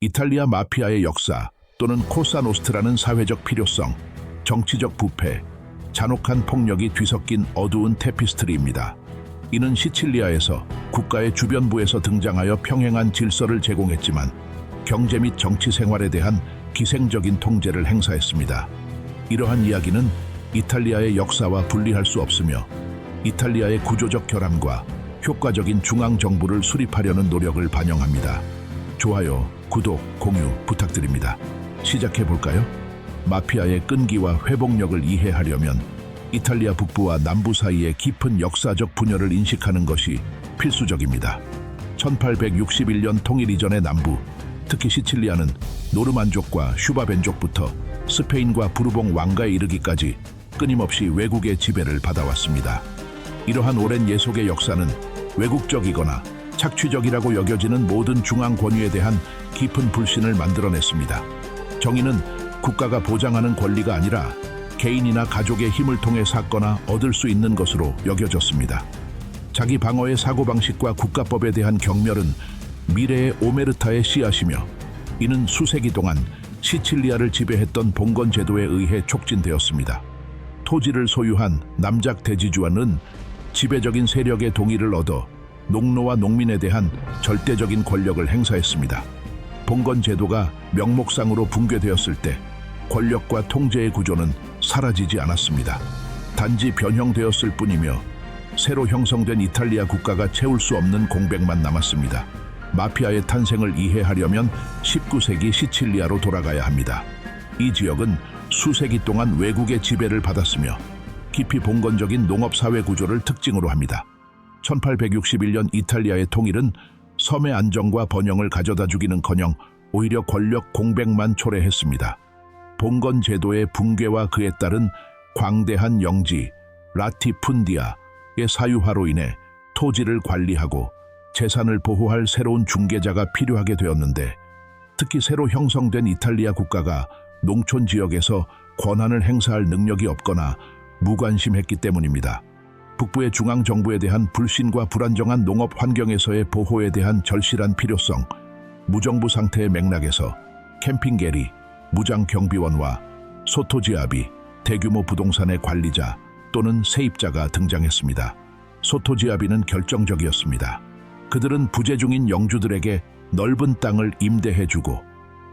이탈리아 마피아의 역사 또는 코사노스트라는 사회적 필요성, 정치적 부패, 잔혹한 폭력이 뒤섞인 어두운 테피스트리입니다. 이는 시칠리아에서 국가의 주변부에서 등장하여 평행한 질서를 제공했지만 경제 및 정치 생활에 대한 기생적인 통제를 행사했습니다. 이러한 이야기는 이탈리아의 역사와 분리할 수 없으며 이탈리아의 구조적 결함과 효과적인 중앙정부를 수립하려는 노력을 반영합니다. 좋아요, 구독, 공유 부탁드립니다. 시작해볼까요? 마피아의 끈기와 회복력을 이해하려면 이탈리아 북부와 남부 사이의 깊은 역사적 분열을 인식하는 것이 필수적입니다. 1861년 통일 이전의 남부, 특히 시칠리아는 노르만족과 슈바벤족부터 스페인과 부르봉 왕가에 이르기까지 끊임없이 외국의 지배를 받아왔습니다. 이러한 오랜 예속의 역사는 외국적이거나 착취적이라고 여겨지는 모든 중앙 권위에 대한 깊은 불신을 만들어냈습니다. 정의는 국가가 보장하는 권리가 아니라 개인이나 가족의 힘을 통해 샀거나 얻을 수 있는 것으로 여겨졌습니다. 자기 방어의 사고방식과 국가법에 대한 경멸은 미래의 오메르타의 씨앗이며 이는 수세기 동안 시칠리아를 지배했던 봉건 제도에 의해 촉진되었습니다. 토지를 소유한 남작 대지주와는 지배적인 세력의 동의를 얻어 농노와 농민에 대한 절대적인 권력을 행사했습니다. 봉건 제도가 명목상으로 붕괴되었을 때 권력과 통제의 구조는 사라지지 않았습니다. 단지 변형되었을 뿐이며 새로 형성된 이탈리아 국가가 채울 수 없는 공백만 남았습니다. 마피아의 탄생을 이해하려면 19세기 시칠리아로 돌아가야 합니다. 이 지역은 수세기 동안 외국의 지배를 받았으며 깊이 봉건적인 농업사회 구조를 특징으로 합니다. 1861년 이탈리아의 통일은 섬의 안정과 번영을 가져다 주기는커녕 오히려 권력 공백만 초래했습니다. 봉건 제도의 붕괴와 그에 따른 광대한 영지, 라티푼디아의 사유화로 인해 토지를 관리하고 재산을 보호할 새로운 중개자가 필요하게 되었는데 특히 새로 형성된 이탈리아 국가가 농촌 지역에서 권한을 행사할 능력이 없거나 무관심했기 때문입니다. 북부의 중앙정부에 대한 불신과 불안정한 농업 환경에서의 보호에 대한 절실한 필요성, 무정부 상태의 맥락에서 캠핑게리, 무장경비원과 소토지아비, 대규모 부동산의 관리자 또는 세입자가 등장했습니다. 소토지아비는 결정적이었습니다. 그들은 부재 중인 영주들에게 넓은 땅을 임대해주고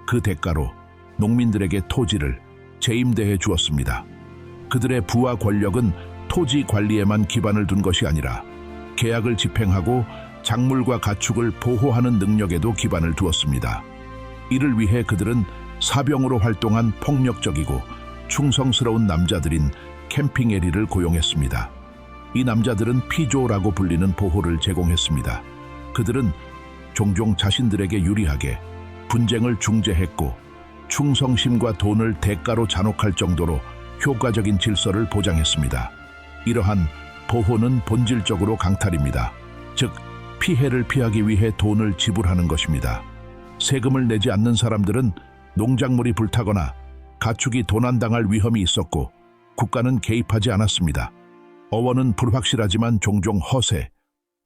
그 대가로 농민들에게 토지를 재임대해 주었습니다. 그들의 부와 권력은 토지 관리에만 기반을 둔 것이 아니라 계약을 집행하고 작물과 가축을 보호하는 능력에도 기반을 두었습니다. 이를 위해 그들은 사병으로 활동한 폭력적이고 충성스러운 남자들인 캠핑에리를 고용했습니다. 이 남자들은 피조라고 불리는 보호를 제공했습니다. 그들은 종종 자신들에게 유리하게 분쟁을 중재했고 충성심과 돈을 대가로 잔혹할 정도로 효과적인 질서를 보장했습니다. 이러한 보호는 본질적으로 강탈입니다. 즉, 피해를 피하기 위해 돈을 지불하는 것입니다. 세금을 내지 않는 사람들은 농작물이 불타거나 가축이 도난당할 위험이 있었고 국가는 개입하지 않았습니다. 어원은 불확실하지만 종종 허세,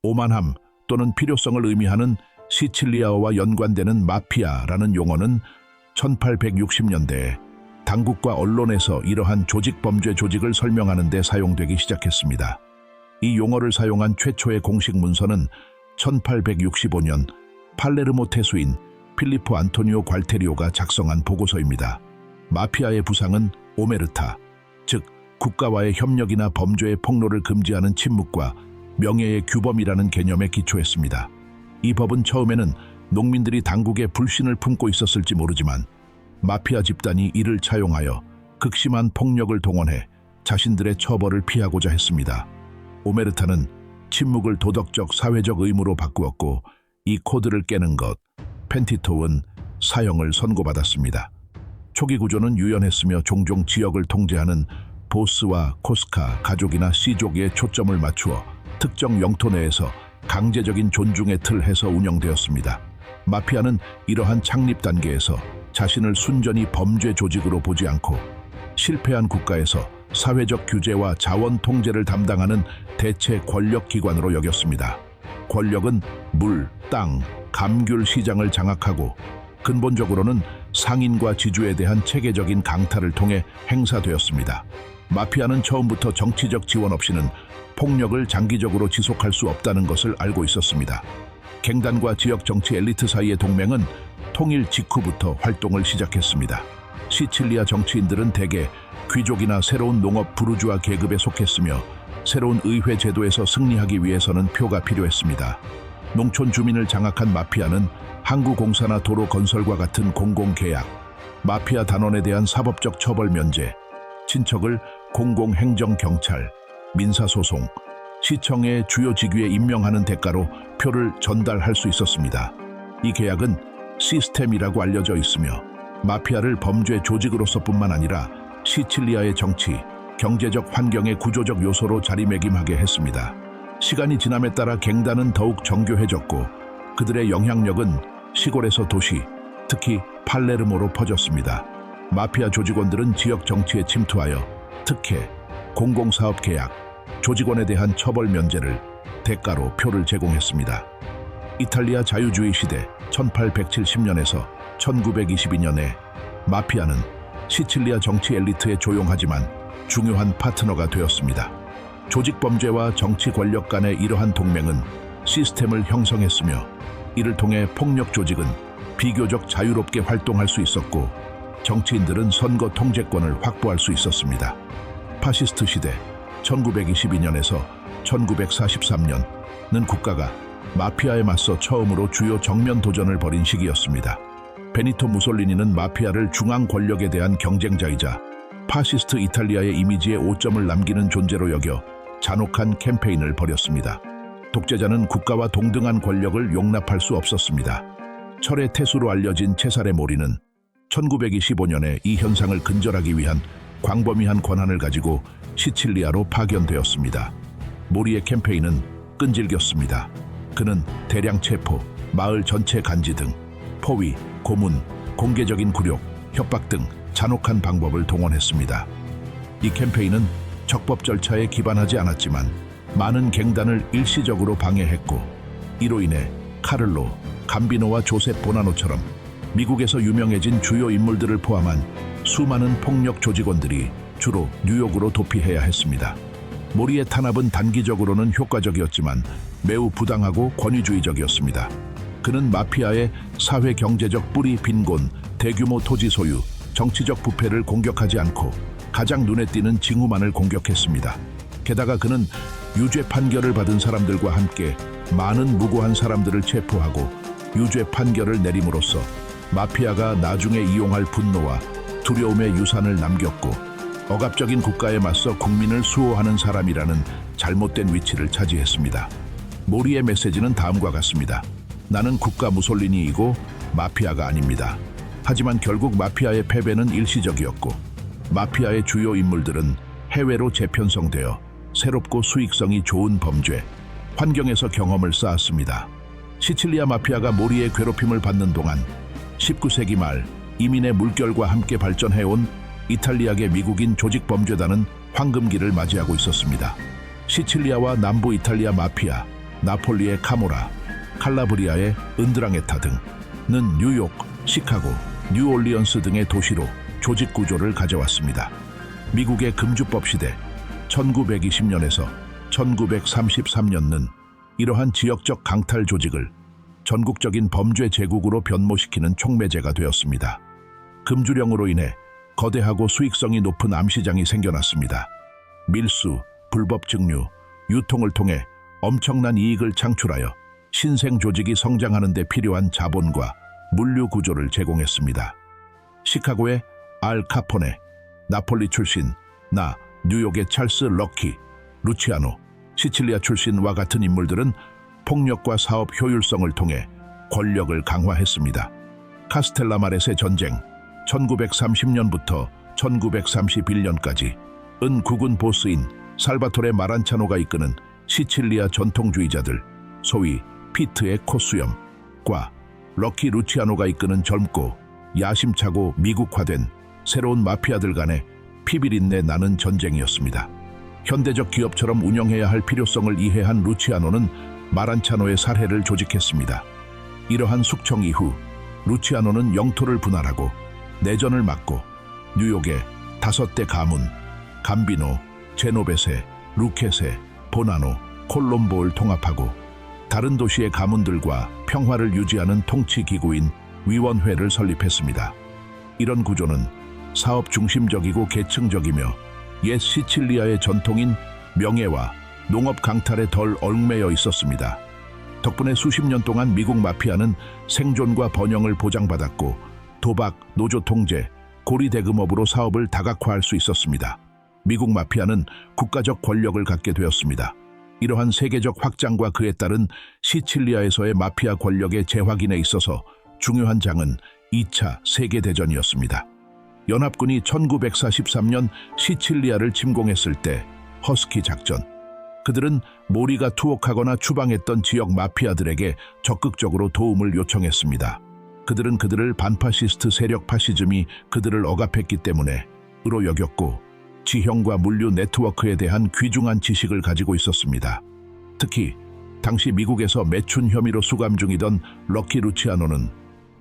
오만함 또는 필요성을 의미하는 시칠리아어와 연관되는 마피아라는 용어는 1860년대에 당국과 언론에서 이러한 조직범죄 조직을 설명하는 데 사용되기 시작했습니다. 이 용어를 사용한 최초의 공식 문서는 1865년 팔레르모 태수인 필리포 안토니오 괄테리오가 작성한 보고서입니다. 마피아의 부상은 오메르타, 즉 국가와의 협력이나 범죄의 폭로를 금지하는 침묵과 명예의 규범이라는 개념에 기초했습니다. 이 법은 처음에는 농민들이 당국에 불신을 품고 있었을지 모르지만 마피아 집단이 이를 차용하여 극심한 폭력을 동원해 자신들의 처벌을 피하고자 했습니다. 오메르타는 침묵을 도덕적 사회적 의무로 바꾸었고 이 코드를 깨는 것, 펜티토은 사형을 선고받았습니다. 초기 구조는 유연했으며 종종 지역을 통제하는 보스와 코스카 가족이나 씨족에 초점을 맞추어 특정 영토 내에서 강제적인 존중의 틀에서 운영되었습니다. 마피아는 이러한 창립 단계에서 자신을 순전히 범죄 조직으로 보지 않고 실패한 국가에서 사회적 규제와 자원 통제를 담당하는 대체 권력 기관으로 여겼습니다. 권력은 물, 땅, 감귤 시장을 장악하고 근본적으로는 상인과 지주에 대한 체계적인 강탈을 통해 행사되었습니다. 마피아는 처음부터 정치적 지원 없이는 폭력을 장기적으로 지속할 수 없다는 것을 알고 있었습니다. 갱단과 지역 정치 엘리트 사이의 동맹은 통일 직후부터 활동을 시작했습니다. 시칠리아 정치인들은 대개 귀족이나 새로운 농업 부르주아 계급에 속했으며 새로운 의회 제도에서 승리하기 위해서는 표가 필요했습니다. 농촌 주민을 장악한 마피아는 항구공사나 도로 건설과 같은 공공계약, 마피아 단원에 대한 사법적 처벌 면제, 친척을 공공행정경찰, 민사소송, 시청의 주요 직위에 임명하는 대가로 표를 전달할 수 있었습니다. 이 계약은 시스템이라고 알려져 있으며 마피아를 범죄 조직으로서뿐만 아니라 시칠리아의 정치, 경제적 환경의 구조적 요소로 자리매김하게 했습니다. 시간이 지남에 따라 갱단은 더욱 정교해졌고 그들의 영향력은 시골에서 도시, 특히 팔레르모로 퍼졌습니다. 마피아 조직원들은 지역 정치에 침투하여 특혜, 공공사업 계약, 조직원에 대한 처벌 면제를 대가로 표를 제공했습니다. 이탈리아 자유주의 시대 1870년에서 1922년에 마피아는 시칠리아 정치 엘리트의 조용하지만 중요한 파트너가 되었습니다. 조직 범죄와 정치 권력 간의 이러한 동맹은 시스템을 형성했으며 이를 통해 폭력 조직은 비교적 자유롭게 활동할 수 있었고 정치인들은 선거 통제권을 확보할 수 있었습니다. 파시스트 시대 1922년에서 1943년은 국가가 마피아에 맞서 처음으로 주요 정면 도전을 벌인 시기였습니다. 베니토 무솔리니는 마피아를 중앙 권력에 대한 경쟁자이자 파시스트 이탈리아의 이미지에 오점을 남기는 존재로 여겨 잔혹한 캠페인을 벌였습니다. 독재자는 국가와 동등한 권력을 용납할 수 없었습니다. 철의 태수로 알려진 체사레 모리는 1925년에 이 현상을 근절하기 위한 광범위한 권한을 가지고 시칠리아로 파견되었습니다. 모리의 캠페인은 끈질겼습니다. 그는 대량 체포, 마을 전체 간지 등 포위, 고문, 공개적인 굴욕, 협박 등 잔혹한 방법을 동원했습니다. 이 캠페인은 적법 절차에 기반하지 않았지만 많은 갱단을 일시적으로 방해했고 이로 인해 카를로, 감비노와 조셉 보나노처럼 미국에서 유명해진 주요 인물들을 포함한 수많은 폭력 조직원들이 주로 뉴욕으로 도피해야 했습니다. 모리의 탄압은 단기적으로는 효과적이었지만 매우 부당하고 권위주의적이었습니다. 그는 마피아의 사회 경제적 뿌리 빈곤, 대규모 토지 소유, 정치적 부패를 공격하지 않고 가장 눈에 띄는 징후만을 공격했습니다. 게다가 그는 유죄 판결을 받은 사람들과 함께 많은 무고한 사람들을 체포하고 유죄 판결을 내림으로써 마피아가 나중에 이용할 분노와 두려움의 유산을 남겼고 억압적인 국가에 맞서 국민을 수호하는 사람이라는 잘못된 위치를 차지했습니다. 모리의 메시지는 다음과 같습니다. 나는 국가 무솔리니이고 마피아가 아닙니다. 하지만 결국 마피아의 패배는 일시적이었고 마피아의 주요 인물들은 해외로 재편성되어 새롭고 수익성이 좋은 범죄, 환경에서 경험을 쌓았습니다. 시칠리아 마피아가 모리의 괴롭힘을 받는 동안 19세기 말 이민의 물결과 함께 발전해온 이탈리아계 미국인 조직범죄단은 황금기를 맞이하고 있었습니다. 시칠리아와 남부 이탈리아 마피아, 나폴리의 카모라, 칼라브리아의 은드랑에타 등은 뉴욕, 시카고, 뉴올리언스 등의 도시로 조직 구조를 가져왔습니다. 미국의 금주법 시대 1920년에서 1933년은 이러한 지역적 강탈 조직을 전국적인 범죄 제국으로 변모시키는 촉매제가 되었습니다. 금주령으로 인해 거대하고 수익성이 높은 암시장이 생겨났습니다. 밀수, 불법 증류, 유통을 통해 엄청난 이익을 창출하여 신생 조직이 성장하는 데 필요한 자본과 물류 구조를 제공했습니다. 시카고의 알 카포네, 나폴리 출신 뉴욕의 찰스 럭키, 루치아노, 시칠리아 출신과 같은 인물들은 폭력과 사업 효율성을 통해 권력을 강화했습니다. 카스텔라마레세 전쟁 1930년부터 1931년까지 은 국군 보스인 살바토레 마란차노가 이끄는 시칠리아 전통주의자들, 소위 피트의 코수염과 럭키 루치아노가 이끄는 젊고 야심차고 미국화된 새로운 마피아들 간의 피비린내 나는 전쟁이었습니다. 현대적 기업처럼 운영해야 할 필요성을 이해한 루치아노는 마란차노의 살해를 조직했습니다. 이러한 숙청 이후 루치아노는 영토를 분할하고 내전을 막고 뉴욕의 5대 가문 감비노, 제노베세, 루케세, 보나노, 콜롬보를 통합하고 다른 도시의 가문들과 평화를 유지하는 통치 기구인 위원회를 설립했습니다. 이런 구조는 사업 중심적이고 계층적이며 옛 시칠리아의 전통인 명예와 농업 강탈에 덜 얽매여 있었습니다. 덕분에 수십 년 동안 미국 마피아는 생존과 번영을 보장받았고 도박, 노조 통제, 고리 대금업으로 사업을 다각화할 수 있었습니다. 미국 마피아는 국가적 권력을 갖게 되었습니다. 이러한 세계적 확장과 그에 따른 시칠리아에서의 마피아 권력의 재확인에 있어서 중요한 장은 2차 세계대전이었습니다. 연합군이 1943년 시칠리아를 침공했을 때 허스키 작전, 그들은 모리가 투옥하거나 추방했던 지역 마피아들에게 적극적으로 도움을 요청했습니다. 그들은 그들을 반파시스트 세력 파시즘이 그들을 억압했기 때문에 의로 여겼고 지형과 물류 네트워크에 대한 귀중한 지식을 가지고 있었습니다. 특히 당시 미국에서 매춘 혐의로 수감 중이던 럭키 루치아노는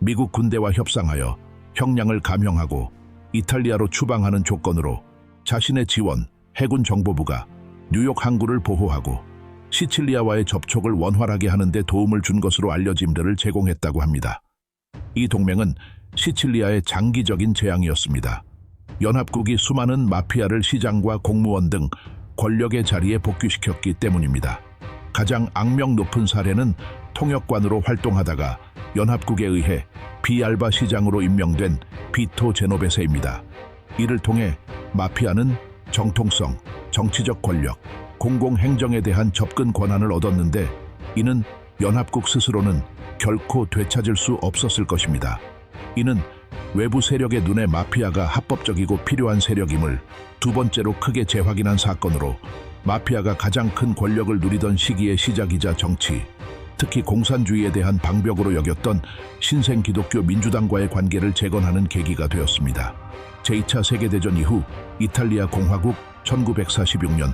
미국 군대와 협상하여 형량을 감형하고 이탈리아로 추방하는 조건으로 자신의 지원, 해군 정보부가 뉴욕 항구를 보호하고 시칠리아와의 접촉을 원활하게 하는 데 도움을 준 것으로 알려짐들을 제공했다고 합니다. 이 동맹은 시칠리아의 장기적인 재앙이었습니다. 연합국이 수많은 마피아를 시장과 공무원 등 권력의 자리에 복귀시켰기 때문입니다. 가장 악명 높은 사례는 통역관으로 활동하다가 연합국에 의해 비알바 시장으로 임명된 비토 제노베세입니다. 이를 통해 마피아는 정통성, 정치적 권력, 공공행정에 대한 접근 권한을 얻었는데 이는 연합국 스스로는 결코 되찾을 수 없었을 것입니다. 이는 외부 세력의 눈에 마피아가 합법적이고 필요한 세력임을 두 번째로 크게 재확인한 사건으로 마피아가 가장 큰 권력을 누리던 시기의 시작이자 정치, 특히 공산주의에 대한 방벽으로 여겼던 신생 기독교 민주당과의 관계를 재건하는 계기가 되었습니다. 제2차 세계대전 이후 이탈리아 공화국 1946년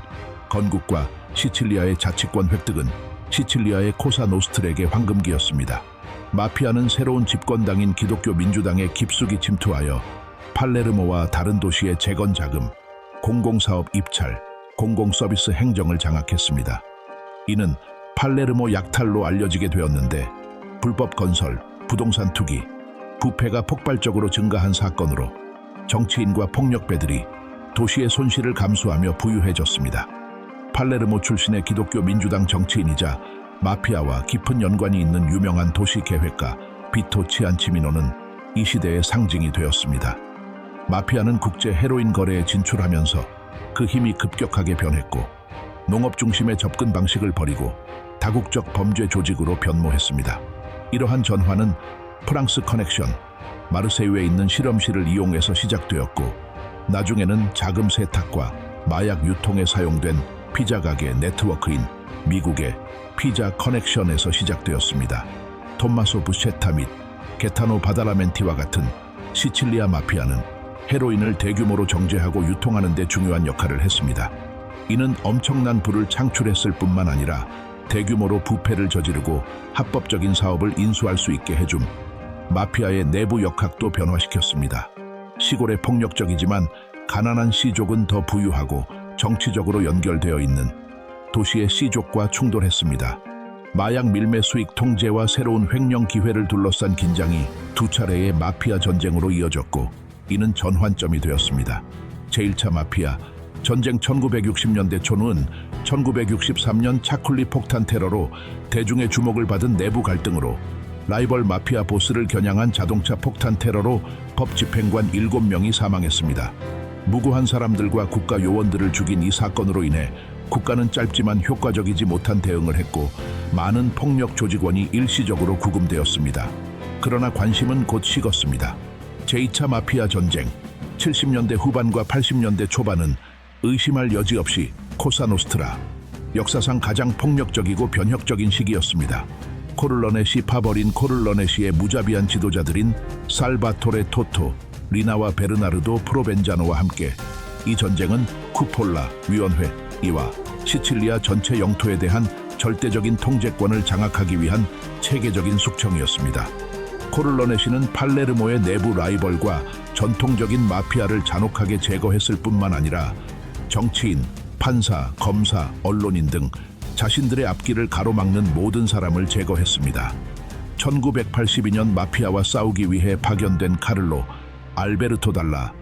건국과 시칠리아의 자치권 획득은 시칠리아의 코사노스트라에게 황금기였습니다. 마피아는 새로운 집권당인 기독교 민주당에 깊숙이 침투하여 팔레르모와 다른 도시의 재건 자금, 공공사업 입찰, 공공서비스 행정을 장악했습니다. 이는 팔레르모 약탈로 알려지게 되었는데 불법 건설, 부동산 투기, 부패가 폭발적으로 증가한 사건으로 정치인과 폭력배들이 도시의 손실을 감수하며 부유해졌습니다. 팔레르모 출신의 기독교 민주당 정치인이자 마피아와 깊은 연관이 있는 유명한 도시계획가 비토 치안치미노는 이 시대의 상징이 되었습니다. 마피아는 국제 헤로인 거래에 진출하면서 그 힘이 급격하게 변했고 농업 중심의 접근 방식을 버리고 다국적 범죄 조직으로 변모했습니다. 이러한 전환은 프랑스 커넥션, 마르세유에 있는 실험실을 이용해서 시작되었고 나중에는 자금 세탁과 마약 유통에 사용된 피자 가게 네트워크인 미국의 피자 커넥션에서 시작되었습니다. 톰마소 부셰타 및 게타노 바다라멘티와 같은 시칠리아 마피아는 헤로인을 대규모로 정제하고 유통하는 데 중요한 역할을 했습니다. 이는 엄청난 부를 창출했을 뿐만 아니라 대규모로 부패를 저지르고 합법적인 사업을 인수할 수 있게 해줌, 마피아의 내부 역학도 변화시켰습니다. 시골의 폭력적이지만 가난한 C족은 더 부유하고 정치적으로 연결되어 있는 도시의 C족과 충돌했습니다. 마약 밀매 수익 통제와 새로운 횡령 기회를 둘러싼 긴장이 두 차례의 마피아 전쟁으로 이어졌고 이는 전환점이 되었습니다. 제1차 마피아 전쟁 1960년대 초는 1963년 차쿨리 폭탄 테러로 대중의 주목을 받은 내부 갈등으로 라이벌 마피아 보스를 겨냥한 자동차 폭탄 테러로 법 집행관 7명이 사망했습니다. 무고한 사람들과 국가 요원들을 죽인 이 사건으로 인해 국가는 짧지만 효과적이지 못한 대응을 했고 많은 폭력 조직원이 일시적으로 구금되었습니다. 그러나 관심은 곧 식었습니다. 제2차 마피아 전쟁 70년대 후반과 80년대 초반은 의심할 여지 없이 코사노스트라, 역사상 가장 폭력적이고 변혁적인 시기였습니다. 코를러넷이 파버린 코를러넷시의 무자비한 지도자들인 살바토레 토토, 리나와 베르나르도 프로벤자노와 함께 이 전쟁은 쿠폴라 위원회 이와 시칠리아 전체 영토에 대한 절대적인 통제권을 장악하기 위한 체계적인 숙청이었습니다. 코를러네시는 팔레르모의 내부 라이벌과 전통적인 마피아를 잔혹하게 제거했을 뿐만 아니라 정치인, 판사, 검사, 언론인 등 자신들의 앞길을 가로막는 모든 사람을 제거했습니다. 1982년 마피아와 싸우기 위해 파견된 카를로 알베르토 달라,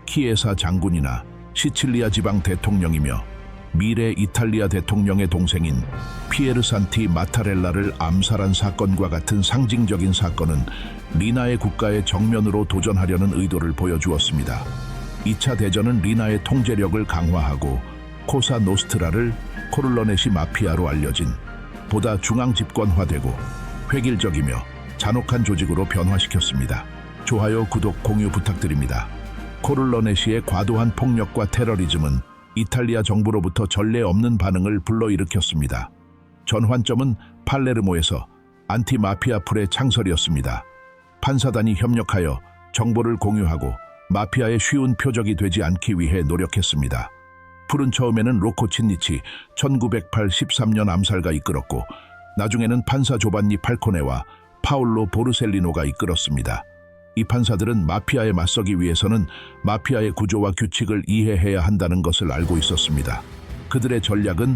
키에사 장군이나 시칠리아 지방 대통령이며 미래 이탈리아 대통령의 동생인 피에르 산티 마타렐라를 암살한 사건과 같은 상징적인 사건은 리나의 국가의 정면으로 도전하려는 의도를 보여주었습니다. 2차 대전은 리나의 통제력을 강화하고 코사 노스트라를 코를러네시 마피아로 알려진 보다 중앙 집권화되고 획일적이며 잔혹한 조직으로 변화시켰습니다. 좋아요, 구독, 공유 부탁드립니다. 코를러네시의 과도한 폭력과 테러리즘은 이탈리아 정부로부터 전례 없는 반응을 불러일으켰습니다. 전환점은 팔레르모에서 안티마피아 풀의 창설이었습니다. 판사단이 협력하여 정보를 공유하고 마피아의 쉬운 표적이 되지 않기 위해 노력했습니다. 풀은 처음에는 로코 친니치 1983년 암살가 이끌었고 나중에는 판사 조반니 팔코네와 파올로 보르셀리노가 이끌었습니다. 이 판사들은 마피아에 맞서기 위해서는 마피아의 구조와 규칙을 이해해야 한다는 것을 알고 있었습니다. 그들의 전략은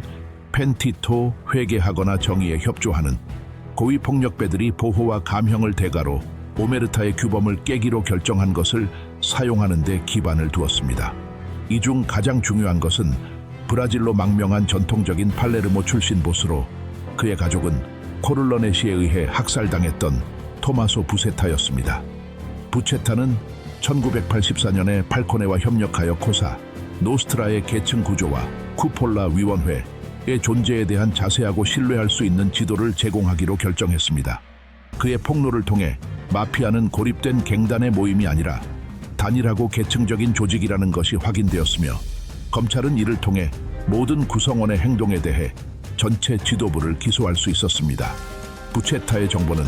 펜티토, 회개하거나 정의에 협조하는 고위폭력배들이 보호와 감형을 대가로 오메르타의 규범을 깨기로 결정한 것을 사용하는 데 기반을 두었습니다. 이 중 가장 중요한 것은 브라질로 망명한 전통적인 팔레르모 출신 보스로 그의 가족은 코를러네시에 의해 학살당했던 토마소 부세타였습니다. 부체타는 1984년에 팔코네와 협력하여 코사 노스트라의 계층 구조와 쿠폴라 위원회의 존재에 대한 자세하고 신뢰할 수 있는 지도를 제공하기로 결정했습니다. 그의 폭로를 통해 마피아는 고립된 갱단의 모임이 아니라 단일하고 계층적인 조직이라는 것이 확인되었으며 검찰은 이를 통해 모든 구성원의 행동에 대해 전체 지도부를 기소할 수 있었습니다. 부체타의 정보는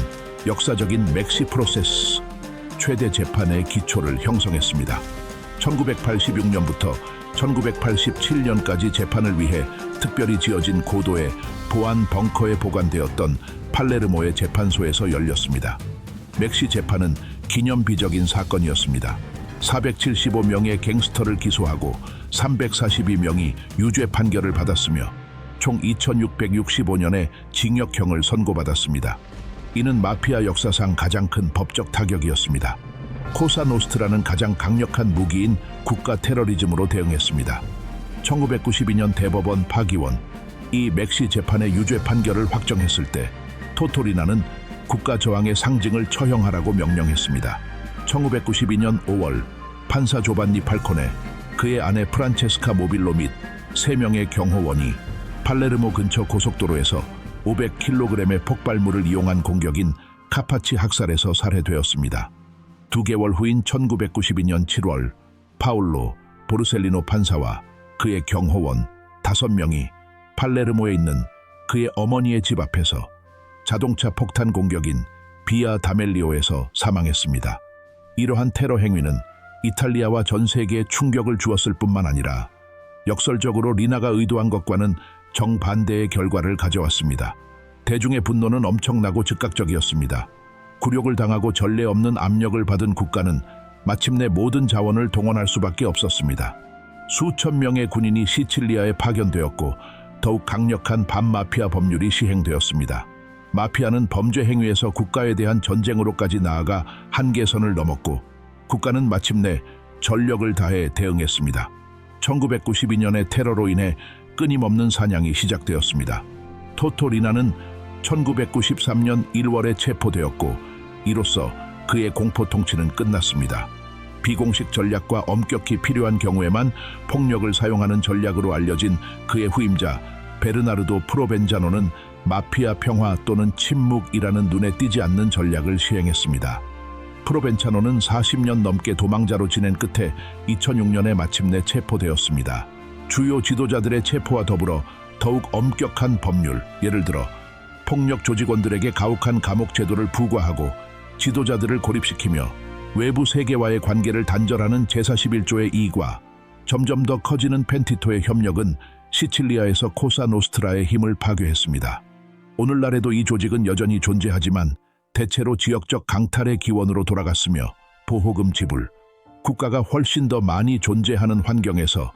역사적인 맥시 프로세스 최대 재판의 기초를 형성했습니다. 1986년부터 1987년까지 재판을 위해 특별히 지어진 고도의 보안 벙커에 보관되었던 팔레르모의 재판소에서 열렸습니다. 맥시 재판은 기념비적인 사건이었습니다. 475명의 갱스터를 기소하고 342명이 유죄 판결을 받았으며 총 2665년의 징역형을 선고받았습니다. 이는 마피아 역사상 가장 큰 법적 타격이었습니다. 코사노스트라는 가장 강력한 무기인 국가 테러리즘으로 대응했습니다. 1992년 대법원 파기원 이 맥시 재판의 유죄 판결을 확정했을 때 토토리나는 국가 저항의 상징을 처형하라고 명령했습니다. 1992년 5월 판사 조반니 팔코네, 그의 아내 프란체스카 모빌로 및 3명의 경호원이 팔레르모 근처 고속도로에서 500kg의 폭발물을 이용한 공격인 카파치 학살에서 살해되었습니다. 2개월 후인 1992년 7월 파올로 보르셀리노 판사와 그의 경호원 5명이 팔레르모에 있는 그의 어머니의 집 앞에서 자동차 폭탄 공격인 비아 다멜리오에서 사망했습니다. 이러한 테러 행위는 이탈리아와 전 세계에 충격을 주었을 뿐만 아니라 역설적으로 리나가 의도한 것과는 정반대의 결과를 가져왔습니다. 대중의 분노는 엄청나고 즉각적이었습니다. 굴욕을 당하고 전례 없는 압력을 받은 국가는 마침내 모든 자원을 동원할 수밖에 없었습니다. 수천 명의 군인이 시칠리아에 파견되었고 더욱 강력한 반마피아 법률이 시행되었습니다. 마피아는 범죄 행위에서 국가에 대한 전쟁으로까지 나아가 한계선을 넘었고 국가는 마침내 전력을 다해 대응했습니다. 1992년의 테러로 인해 끊임없는 사냥이 시작되었습니다. 토토리나는 1993년 1월에 체포되었고 이로써 그의 공포 통치는 끝났습니다. 비공식 전략과 엄격히 필요한 경우에만 폭력을 사용하는 전략으로 알려진 그의 후임자 베르나르도 프로벤자노는 마피아 평화 또는 침묵이라는 눈에 띄지 않는 전략을 시행했습니다. 프로벤차노는 40년 넘게 도망자로 지낸 끝에 2006년에 마침내 체포되었습니다. 주요 지도자들의 체포와 더불어 더욱 엄격한 법률, 예를 들어 폭력 조직원들에게 가혹한 감옥 제도를 부과하고 지도자들을 고립시키며 외부 세계와의 관계를 단절하는 제41조의 이과 점점 더 커지는 펜티토의 협력은 시칠리아에서 코사노스트라의 힘을 파괴했습니다. 오늘날에도 이 조직은 여전히 존재하지만 대체로 지역적 강탈의 기원으로 돌아갔으며 보호금 지불, 국가가 훨씬 더 많이 존재하는 환경에서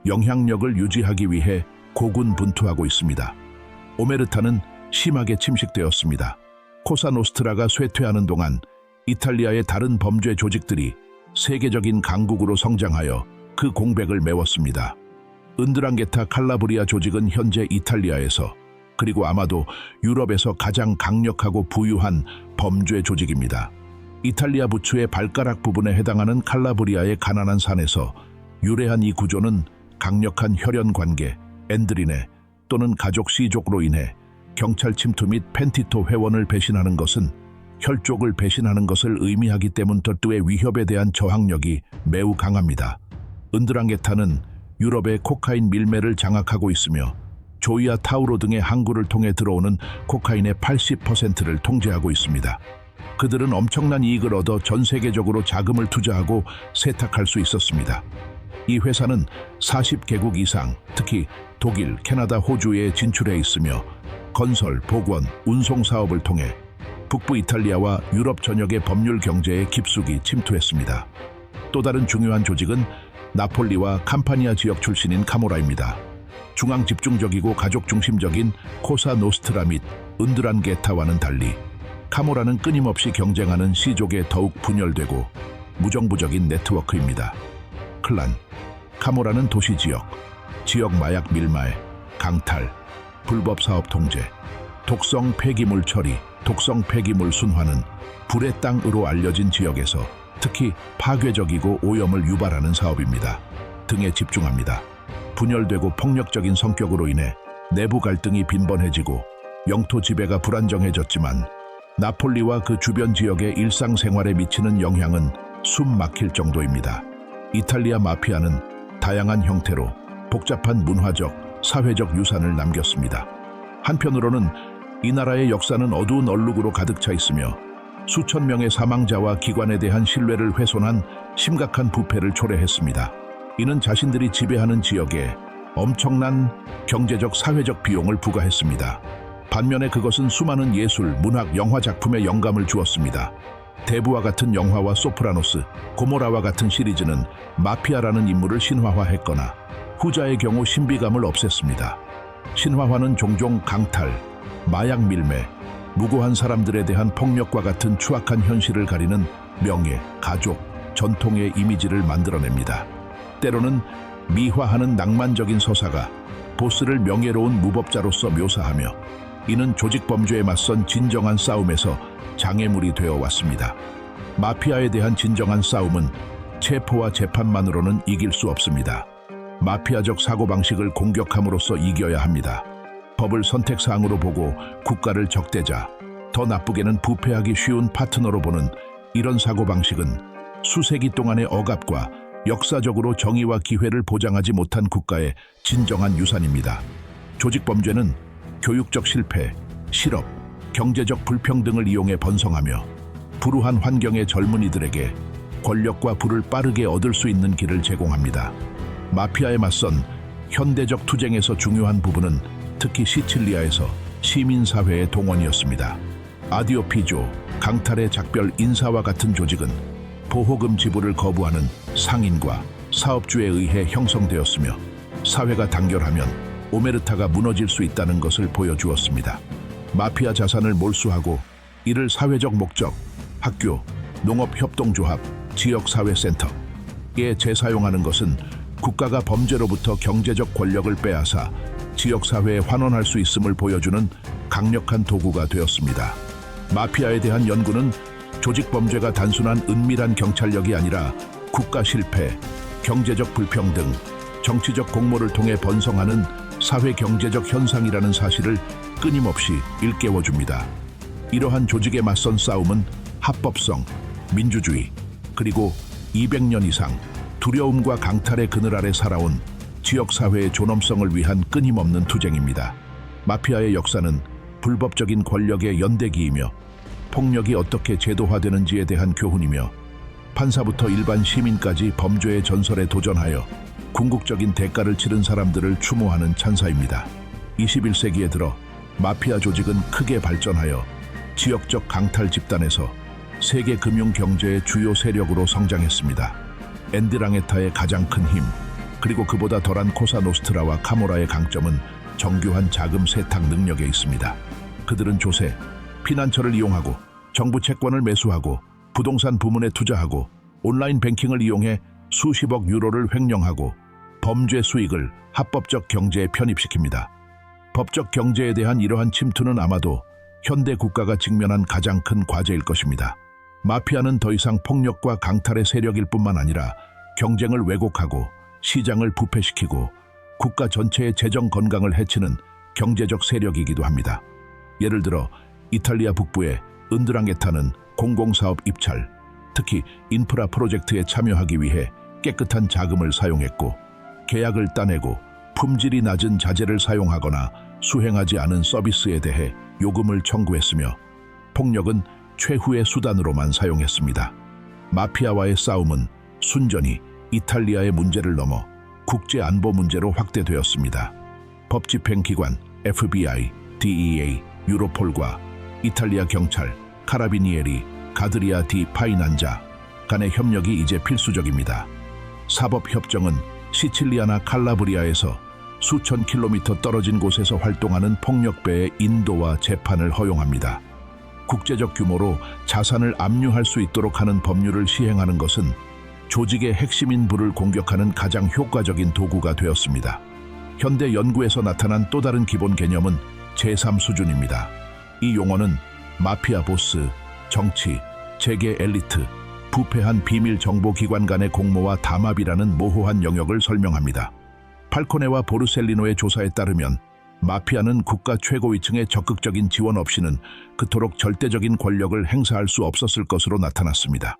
영향력을 유지하기 위해 고군분투하고 있습니다. 오메르타는 심하게 침식되었습니다. 코사노스트라가 쇠퇴하는 동안 이탈리아의 다른 범죄 조직들이 세계적인 강국으로 성장하여 그 공백을 메웠습니다. 은드랑게타 칼라브리아 조직은 현재 이탈리아에서 그리고 아마도 유럽에서 가장 강력하고 부유한 범죄 조직입니다. 이탈리아 부츠의 발가락 부분에 해당하는 칼라브리아의 가난한 산에서 유래한 이 구조는 강력한 혈연 관계, 엔드리네 또는 가족 씨족으로 인해 경찰 침투 및 펜티토 회원을 배신하는 것은 혈족을 배신하는 것을 의미하기 때문 별도의 위협에 대한 저항력이 매우 강합니다. 은드랑게타는 유럽의 코카인 밀매를 장악하고 있으며 조이아 타우로 등의 항구를 통해 들어오는 코카인의 80%를 통제하고 있습니다. 그들은 엄청난 이익을 얻어 전 세계적으로 자금을 투자하고 세탁할 수 있었습니다. 이 회사는 40개국 이상, 특히 독일, 캐나다, 호주에 진출해 있으며 건설, 복원, 운송 사업을 통해 북부 이탈리아와 유럽 전역의 법률 경제에 깊숙이 침투했습니다. 또 다른 중요한 조직은 나폴리와 캄파니아 지역 출신인 카모라입니다. 중앙 집중적이고 가족 중심적인 코사노스트라 및 은드란게타와는 달리 카모라는 끊임없이 경쟁하는 C족에 더욱 분열되고 무정부적인 네트워크입니다. 클란, 카모라는 도시 지역 마약 밀매, 강탈, 불법 사업 통제, 독성 폐기물 처리, 독성 폐기물 순환은 불의 땅으로 알려진 지역에서 특히 파괴적이고 오염을 유발하는 사업입니다. 등에 집중합니다. 분열되고 폭력적인 성격으로 인해 내부 갈등이 빈번해지고 영토 지배가 불안정해졌지만 나폴리와 그 주변 지역의 일상생활에 미치는 영향은 숨 막힐 정도입니다. 이탈리아 마피아는 다양한 형태로 복잡한 문화적, 사회적 유산을 남겼습니다. 한편으로는 이 나라의 역사는 어두운 얼룩으로 가득 차 있으며 수천 명의 사망자와 기관에 대한 신뢰를 훼손한 심각한 부패를 초래했습니다. 이는 자신들이 지배하는 지역에 엄청난 경제적, 사회적 비용을 부과했습니다. 반면에 그것은 수많은 예술, 문학, 영화 작품에 영감을 주었습니다. 대부와 같은 영화와 소프라노스, 고모라와 같은 시리즈는 마피아라는 인물을 신화화했거나 후자의 경우 신비감을 없앴습니다. 신화화는 종종 강탈, 마약 밀매, 무고한 사람들에 대한 폭력과 같은 추악한 현실을 가리는 명예, 가족, 전통의 이미지를 만들어냅니다. 때로는 미화하는 낭만적인 서사가 보스를 명예로운 무법자로서 묘사하며 이는 조직 범죄에 맞선 진정한 싸움에서 장애물이 되어 왔습니다. 마피아에 대한 진정한 싸움은 체포와 재판만으로는 이길 수 없습니다. 마피아적 사고방식을 공격함으로써 이겨야 합니다. 법을 선택사항으로 보고 국가를 적대자, 더 나쁘게는 부패하기 쉬운 파트너로 보는 이런 사고방식은 수세기 동안의 억압과 역사적으로 정의와 기회를 보장하지 못한 국가의 진정한 유산입니다. 조직범죄는 교육적 실패, 실업, 경제적 불평등을 이용해 번성하며 불우한 환경의 젊은이들에게 권력과 부를 빠르게 얻을 수 있는 길을 제공합니다. 마피아에 맞선 현대적 투쟁에서 중요한 부분은 특히 시칠리아에서 시민사회의 동원이었습니다. 아디오피조, 강탈의 작별 인사와 같은 조직은 보호금 지불을 거부하는 상인과 사업주에 의해 형성되었으며 사회가 단결하면 오메르타가 무너질 수 있다는 것을 보여주었습니다. 마피아 자산을 몰수하고 이를 사회적 목적, 학교, 농업협동조합, 지역사회센터에 재사용하는 것은 국가가 범죄로부터 경제적 권력을 빼앗아 지역사회에 환원할 수 있음을 보여주는 강력한 도구가 되었습니다. 마피아에 대한 연구는 조직범죄가 단순한 은밀한 경찰력이 아니라 국가 실패, 경제적 불평등, 정치적 공모를 통해 번성하는 사회-경제적 현상이라는 사실을 끊임없이 일깨워줍니다. 이러한 조직에 맞선 싸움은 합법성, 민주주의, 그리고 200년 이상 두려움과 강탈의 그늘 아래 살아온 지역사회의 존엄성을 위한 끊임없는 투쟁입니다. 마피아의 역사는 불법적인 권력의 연대기이며 폭력이 어떻게 제도화되는지에 대한 교훈이며 판사부터 일반 시민까지 범죄의 전설에 도전하여 궁극적인 대가를 치른 사람들을 추모하는 찬사입니다. 21세기에 들어 마피아 조직은 크게 발전하여 지역적 강탈 집단에서 세계 금융 경제의 주요 세력으로 성장했습니다. 엔드랑에타의 가장 큰 힘, 그리고 그보다 덜한 코사노스트라와 카모라의 강점은 정교한 자금 세탁 능력에 있습니다. 그들은 조세, 피난처를 이용하고 정부 채권을 매수하고 부동산 부문에 투자하고 온라인 뱅킹을 이용해 수십억 유로를 횡령하고 범죄 수익을 합법적 경제에 편입시킵니다. 법적 경제에 대한 이러한 침투는 아마도 현대 국가가 직면한 가장 큰 과제일 것입니다. 마피아는 더 이상 폭력과 강탈의 세력일 뿐만 아니라 경쟁을 왜곡하고 시장을 부패시키고 국가 전체의 재정 건강을 해치는 경제적 세력이기도 합니다. 예를 들어 이탈리아 북부의 은드랑게타는 공공사업 입찰, 특히 인프라 프로젝트에 참여하기 위해 깨끗한 자금을 사용했고 계약을 따내고 품질이 낮은 자재를 사용하거나 수행하지 않은 서비스에 대해 요금을 청구했으며 폭력은 최후의 수단으로만 사용했습니다. 마피아와의 싸움은 순전히 이탈리아의 문제를 넘어 국제 안보 문제로 확대되었습니다. 법집행기관 FBI, DEA, 유로폴과 이탈리아 경찰, 카라비니에리, 가드리아 디 파이난자 간의 협력이 이제 필수적입니다. 사법협정은 시칠리아나 칼라브리아에서 수천 킬로미터 떨어진 곳에서 활동하는 폭력배의 인도와 재판을 허용합니다. 국제적 규모로 자산을 압류할 수 있도록 하는 법률을 시행하는 것은 조직의 핵심인 부를 공격하는 가장 효과적인 도구가 되었습니다. 현대 연구에서 나타난 또 다른 기본 개념은 제3 수준입니다. 이 용어는 마피아 보스, 정치, 재계 엘리트, 부패한 비밀 정보기관 간의 공모와 담합이라는 모호한 영역을 설명합니다. 팔코네와 보르셀리노의 조사에 따르면 마피아는 국가 최고위층의 적극적인 지원 없이는 그토록 절대적인 권력을 행사할 수 없었을 것으로 나타났습니다.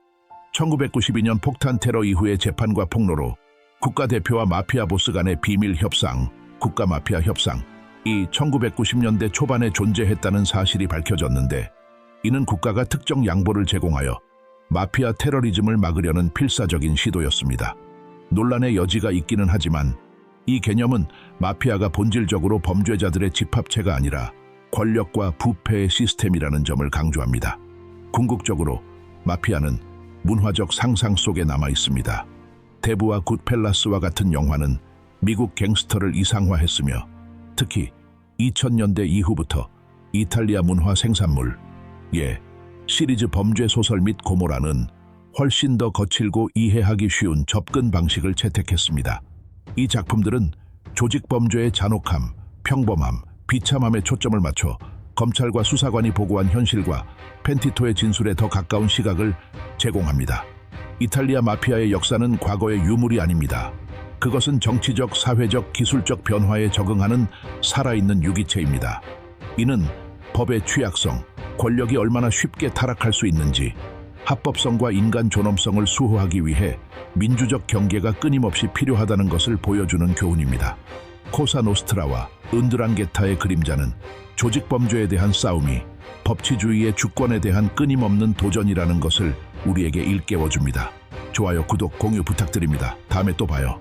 1992년 폭탄 테러 이후의 재판과 폭로로 국가대표와 마피아 보스 간의 비밀 협상, 국가마피아 협상, 이 1990년대 초반에 존재했다는 사실이 밝혀졌는데 이는 국가가 특정 양보를 제공하여 마피아 테러리즘을 막으려는 필사적인 시도였습니다. 논란의 여지가 있기는 하지만 이 개념은 마피아가 본질적으로 범죄자들의 집합체가 아니라 권력과 부패의 시스템이라는 점을 강조합니다. 궁극적으로 마피아는 문화적 상상 속에 남아 있습니다. 데브와 굿펠라스와 같은 영화는 미국 갱스터를 이상화했으며 특히 2000년대 이후부터 이탈리아 문화 생산물, 시리즈 범죄 소설 및 고모라는 훨씬 더 거칠고 이해하기 쉬운 접근 방식을 채택했습니다. 이 작품들은 조직 범죄의 잔혹함, 평범함, 비참함에 초점을 맞춰 검찰과 수사관이 보고한 현실과 펜티토의 진술에 더 가까운 시각을 제공합니다. 이탈리아 마피아의 역사는 과거의 유물이 아닙니다. 그것은 정치적, 사회적, 기술적 변화에 적응하는 살아있는 유기체입니다. 이는 법의 취약성, 권력이 얼마나 쉽게 타락할 수 있는지, 합법성과 인간 존엄성을 수호하기 위해 민주적 경계가 끊임없이 필요하다는 것을 보여주는 교훈입니다. 코사노스트라와 은드랑게타의 그림자는 조직 범죄에 대한 싸움이 법치주의의 주권에 대한 끊임없는 도전이라는 것을 우리에게 일깨워줍니다. 좋아요, 구독, 공유 부탁드립니다. 다음에 또 봐요.